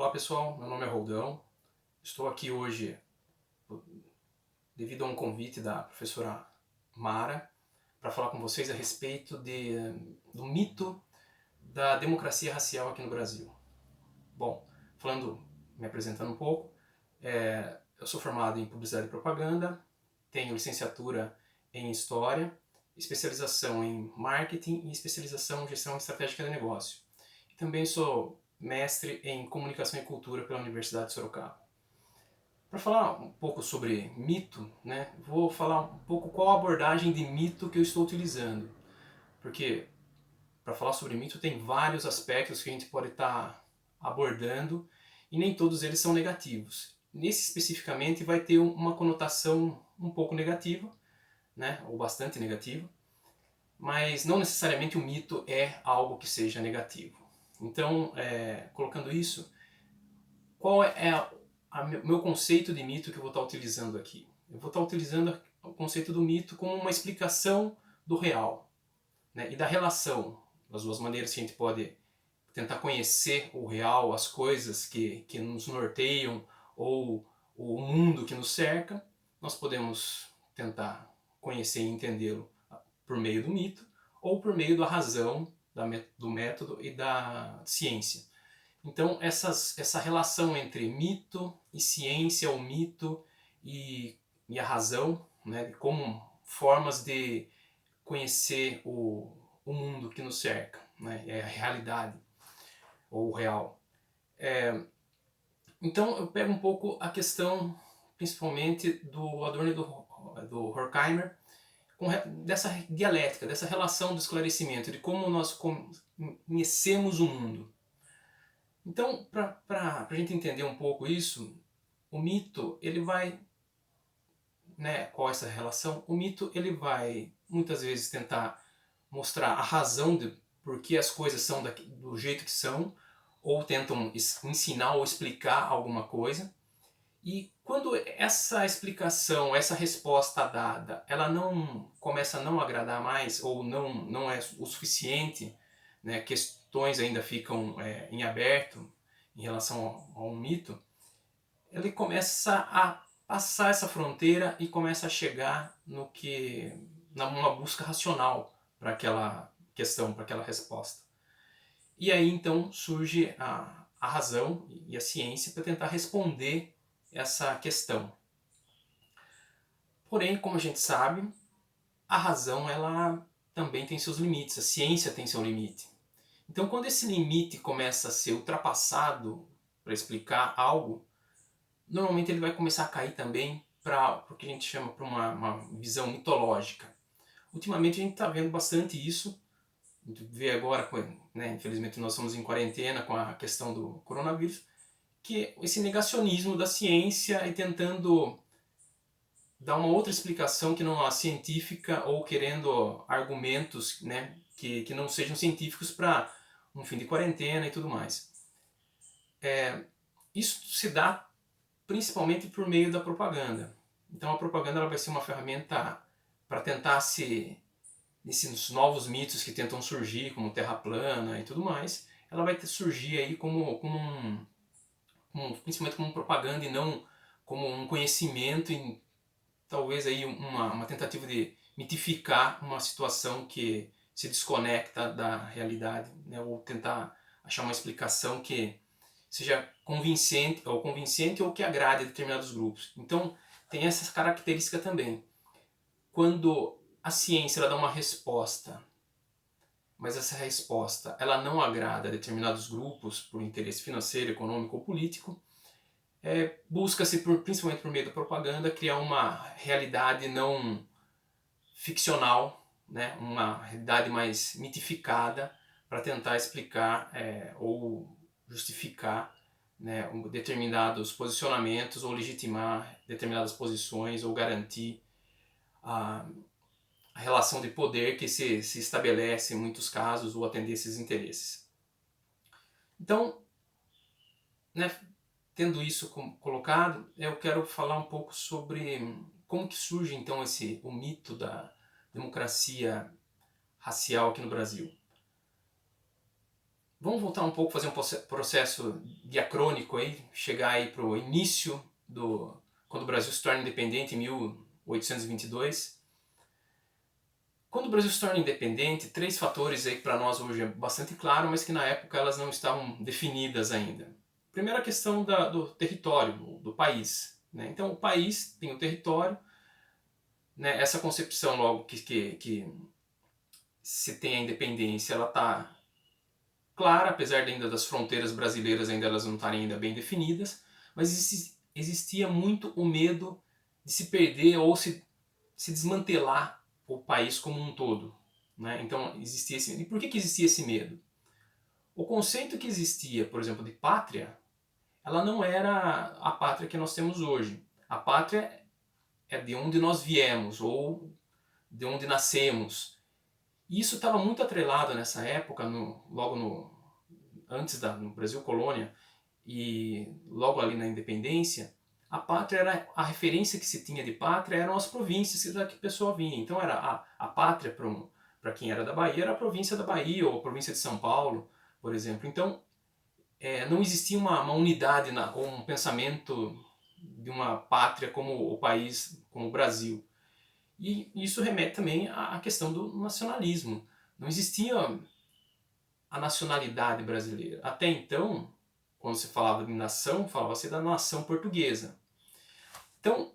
Olá pessoal, meu nome é Roldão. Estou aqui hoje devido a um convite da professora Mara para falar com vocês a respeito do mito da democracia racial aqui no Brasil. Bom, me apresentando um pouco, eu sou formado em Publicidade e Propaganda, tenho licenciatura em História, especialização em Marketing e especialização em Gestão Estratégica de Negócio. E também sou mestre em Comunicação e Cultura pela Universidade de Sorocaba. Para falar um pouco sobre mito, né, vou falar um pouco qual a abordagem de mito que eu estou utilizando. Porque para falar sobre mito tem vários aspectos que a gente pode estar abordando e nem todos eles são negativos. Nesse especificamente vai ter uma conotação um pouco negativa, né, ou bastante negativa, mas não necessariamente o mito é algo que seja negativo. Então, colocando isso, qual é meu conceito de mito que eu vou estar utilizando aqui? Eu vou estar utilizando o conceito do mito como uma explicação do real, né, e da relação, das duas maneiras que a gente pode tentar conhecer o real, as coisas que nos norteiam ou o mundo que nos cerca. Nós podemos tentar conhecer e entendê-lo por meio do mito ou por meio da razão, do método e da ciência. Então, essa relação entre mito e ciência, o mito e a razão, né, como formas de conhecer o mundo que nos cerca, né, a realidade, ou o real. Então, eu pego um pouco a questão, principalmente, do Adorno e do Horkheimer, dessa dialética, dessa relação do esclarecimento, de como nós conhecemos o mundo. Então, para a gente entender um pouco isso, o mito, ele vai, né, qual é essa relação? O mito, ele vai, muitas vezes, tentar mostrar a razão de por que as coisas são do jeito que são, ou tentam ensinar ou explicar alguma coisa. E quando essa explicação, essa resposta dada, ela não começa a não agradar mais, ou não é o suficiente, né, questões ainda ficam em aberto em relação a um mito, ele começa a passar essa fronteira e começa a chegar numa busca racional para aquela questão, para aquela resposta. E aí então surge a razão e a ciência para tentar responder essa questão. Porém, como a gente sabe, a razão ela também tem seus limites, a ciência tem seu limite. Então, quando esse limite começa a ser ultrapassado para explicar algo, normalmente ele vai começar a cair também para o que a gente chama para uma visão mitológica. Ultimamente a gente está vendo bastante isso, a gente vê agora, né, infelizmente nós estamos em quarentena com a questão do coronavírus, que esse negacionismo da ciência e tentando dar uma outra explicação que não a científica ou querendo argumentos, né, que não sejam científicos para um fim de quarentena e tudo mais. Isso se dá principalmente por meio da propaganda. Então a propaganda ela vai ser uma ferramenta para tentar esses novos mitos que tentam surgir, como terra plana e tudo mais, ela vai surgir aí principalmente como propaganda e não como um conhecimento e talvez aí uma tentativa de mitificar uma situação que se desconecta da realidade, né? Ou tentar achar uma explicação que seja convincente ou que agrade a determinados grupos. Então tem essa característica também. Quando a ciência ela dá uma resposta, mas essa resposta ela não agrada a determinados grupos por interesse financeiro, econômico ou político, busca-se, principalmente por meio da propaganda, criar uma realidade não ficcional, né? Uma realidade mais mitificada para tentar explicar ou justificar, né, determinados posicionamentos ou legitimar determinadas posições ou garantir a relação de poder que se estabelece em muitos casos ou atender esses interesses. Então, né, tendo isso colocado, eu quero falar um pouco sobre como que surge então o mito da democracia racial aqui no Brasil. Vamos voltar um pouco, fazer um processo diacrônico aí, chegar aí para o início quando o Brasil se torna independente em 1822. Quando o Brasil se torna independente, três fatores aí que para nós hoje é bastante claro, mas que na época elas não estavam definidas ainda. Primeiro a questão do território, do país, né? Então o país tem o território, né? Essa concepção logo que se tem a independência, ela está clara, apesar ainda das fronteiras brasileiras ainda elas não estarem ainda bem definidas, mas existia muito o medo de se perder ou se desmantelar o país como um todo, né? Então existia esse. E por que existia esse medo? O conceito que existia, por exemplo, de pátria, ela não era a pátria que nós temos hoje. A pátria é de onde nós viemos ou de onde nascemos. E isso estava muito atrelado nessa época, logo antes no Brasil colônia e logo ali na independência, a pátria era a referência que se tinha de pátria eram as províncias da que a pessoa vinha. Então era a pátria para quem era da Bahia era a província da Bahia ou a província de São Paulo, por exemplo. Então não existia uma unidade ou um pensamento de uma pátria como o país, como o Brasil. E isso remete também à questão do nacionalismo. Não existia a nacionalidade brasileira. Até então, quando se falava de nação, falava-se da nação portuguesa. Então,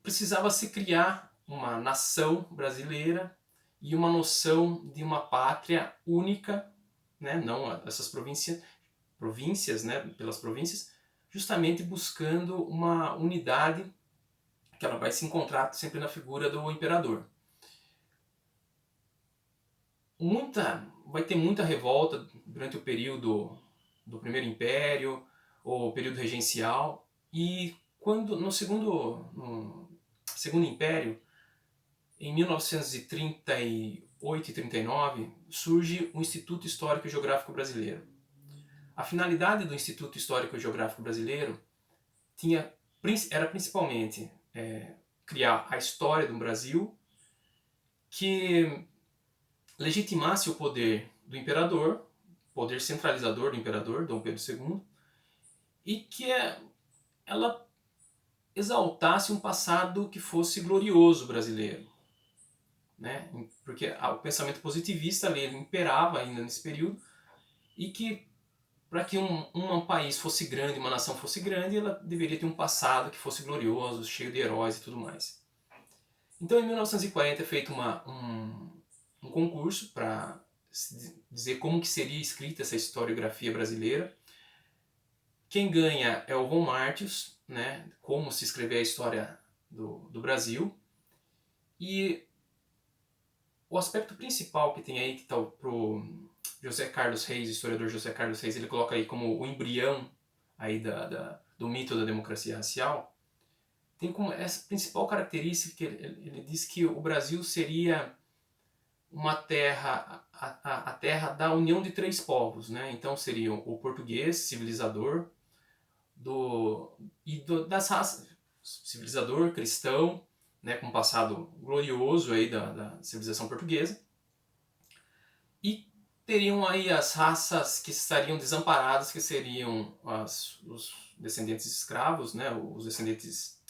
precisava se criar uma nação brasileira e uma noção de uma pátria única, né? Não essas províncias, né? Pelas províncias, justamente buscando uma unidade que ela vai se encontrar sempre na figura do imperador. Vai ter muita revolta durante o período do Primeiro Império, ou período regencial, e quando no segundo Império, em 1938 e 39, surge o Instituto Histórico e Geográfico Brasileiro. A finalidade do Instituto Histórico e Geográfico Brasileiro era principalmente criar a história do Brasil, que legitimasse o poder do imperador, poder centralizador do imperador, Dom Pedro II, e que ela exaltasse um passado que fosse glorioso brasileiro, né? Porque o pensamento positivista ali ele imperava ainda nesse período e que para que um país fosse grande, uma nação fosse grande, ela deveria ter um passado que fosse glorioso, cheio de heróis e tudo mais. Então, em 1940 é feito um concurso para dizer como que seria escrita essa historiografia brasileira. Quem ganha é o Von Martius, né? Como se escrever a história do Brasil. E o aspecto principal que tem aí, que está pro José Carlos Reis, o historiador José Carlos Reis, ele coloca aí como o embrião aí do mito da democracia racial, tem como essa principal característica que ele diz que o Brasil seria uma terra, a terra da união de três povos, né? Então seriam o português, civilizador, das raças, civilizador, cristão, né, com um passado glorioso aí da civilização portuguesa, e teriam aí as raças que estariam desamparadas, que seriam os descendentes escravos, né, os descendentes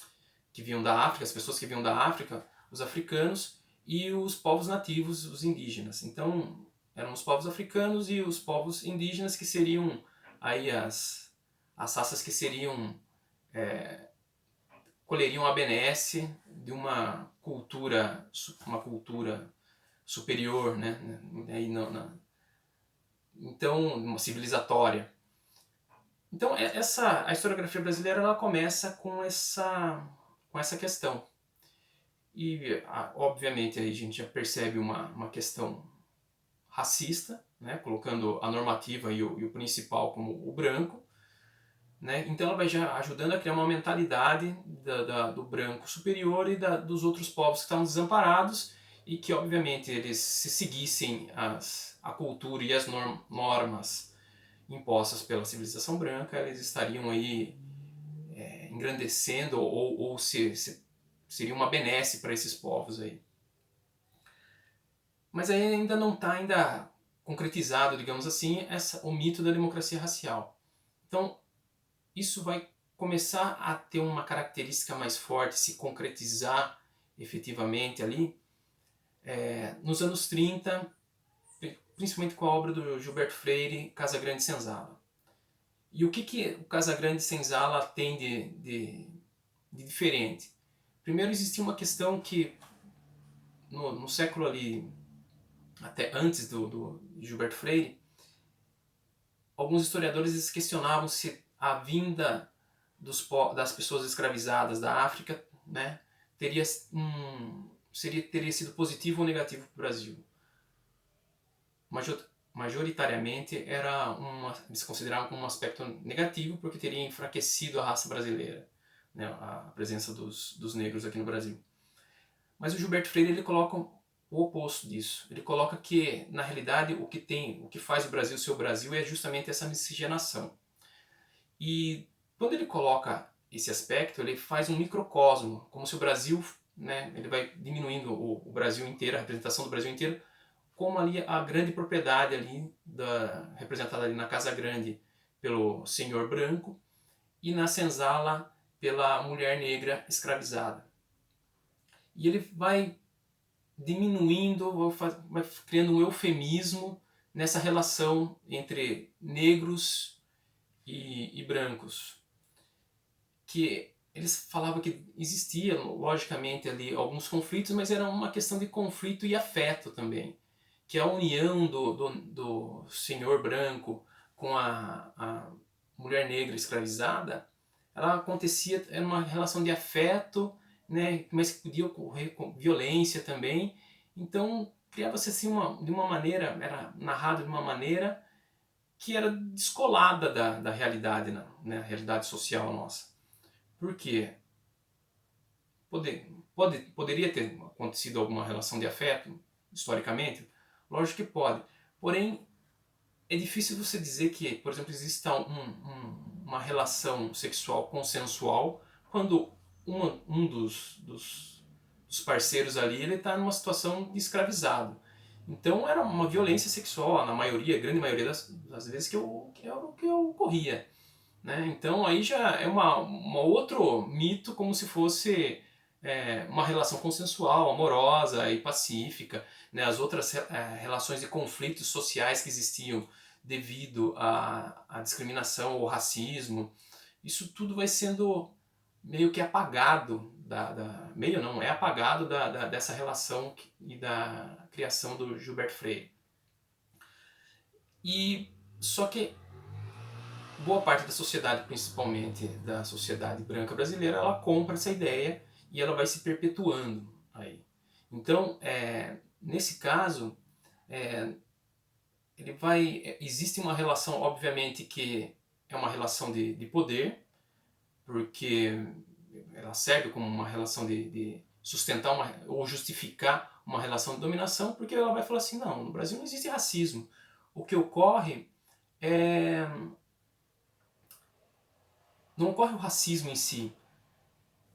que vinham da África, as pessoas que vinham da África, os africanos, e os povos nativos, os indígenas. Então, eram os povos africanos e os povos indígenas que seriam aí as raças que seriam colheriam a benesse de uma cultura superior, né? Aí então, uma civilizatória. Então, a historiografia brasileira ela começa com essa questão. E, obviamente, aí a gente já percebe uma questão racista, né? Colocando a normativa e o principal como o branco. Né? Então ela vai já ajudando a criar uma mentalidade do branco superior e dos outros povos que estavam desamparados e que obviamente eles se seguissem a cultura e as normas impostas pela civilização branca, eles estariam aí engrandecendo ou seria uma benesse para esses povos aí. Mas aí ainda não está concretizado, digamos assim, o mito da democracia racial. Então, isso vai começar a ter uma característica mais forte, se concretizar efetivamente ali, nos anos 30, principalmente com a obra do Gilberto Freire, Casagrande e Senzala. E o que o Casagrande e Senzala tem de diferente? Primeiro, existia uma questão que no século ali, até antes do Gilberto Freire, alguns historiadores eles questionavam se a vinda das pessoas escravizadas da África, né, teria sido positivo ou negativo para o Brasil. Majoritariamente eles consideravam como um aspecto negativo, porque teria enfraquecido a raça brasileira, né, a presença dos negros aqui no Brasil. Mas o Gilberto Freire ele coloca o oposto disso. Ele coloca que, na realidade, o que faz o Brasil ser o Brasil é justamente essa miscigenação. E quando ele coloca esse aspecto, ele faz um microcosmo, como se o Brasil, né, ele vai diminuindo o Brasil inteiro, a representação do Brasil inteiro, como ali a grande propriedade ali representada ali na Casa Grande pelo senhor branco e na senzala pela mulher negra escravizada. E ele vai diminuindo, vai criando um eufemismo nessa relação entre negros e brancos, que eles falavam que existia, logicamente, ali alguns conflitos, mas era uma questão de conflito e afeto também, que a união do senhor branco com a mulher negra escravizada, ela acontecia, era uma relação de afeto, né, mas que podia ocorrer com violência também. Então criava-se assim de uma maneira, era narrado de uma maneira que era descolada da realidade, né, realidade social nossa. Por quê? Poderia ter acontecido alguma relação de afeto, historicamente? Lógico que pode. Porém, é difícil você dizer que, por exemplo, exista uma relação sexual consensual quando um dos parceiros ali está numa situação de escravizado. Então era uma violência sexual, na maioria, grande maioria das vezes que ocorria. Né? Então aí já é uma outro mito, como se fosse uma relação consensual, amorosa e pacífica. Né? As outras relações de conflitos sociais que existiam devido à discriminação ou racismo, isso tudo vai sendo meio que apagado, meio não, é apagado dessa relação e da criação do Gilberto Freire. E só que boa parte da sociedade, principalmente da sociedade branca brasileira, ela compra essa ideia e ela vai se perpetuando aí. Então, nesse caso, existe uma relação, obviamente, que é uma relação de poder, porque ela serve como uma relação de sustentar ou justificar uma relação de dominação, porque ela vai falar assim, não, no Brasil não existe racismo. O que ocorre é... Não ocorre o racismo em si,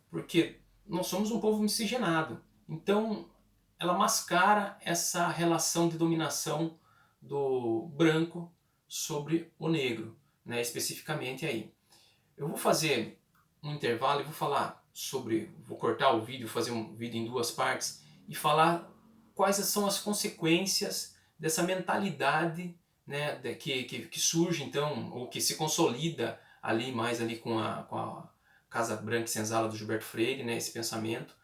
porque nós somos um povo miscigenado. Então, ela mascara essa relação de dominação do branco sobre o negro, né, especificamente aí. Eu vou fazer um intervalo e vou cortar o vídeo, fazer um vídeo em duas partes e falar quais são as consequências dessa mentalidade, né, que surge então, ou que se consolida mais ali com a Casa Branca e Senzala do Gilberto Freire, né, esse pensamento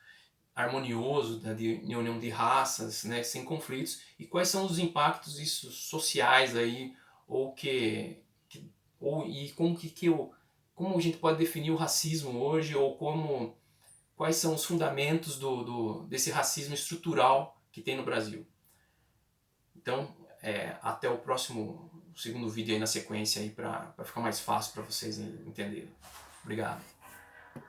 harmonioso, né, de união de raças, né, sem conflitos, e quais são os impactos isso, sociais aí, e como a gente pode definir o racismo hoje, ou quais são os fundamentos desse racismo estrutural que tem no Brasil. Então, até o segundo vídeo aí na sequência aí para ficar mais fácil para vocês entenderem. Obrigado.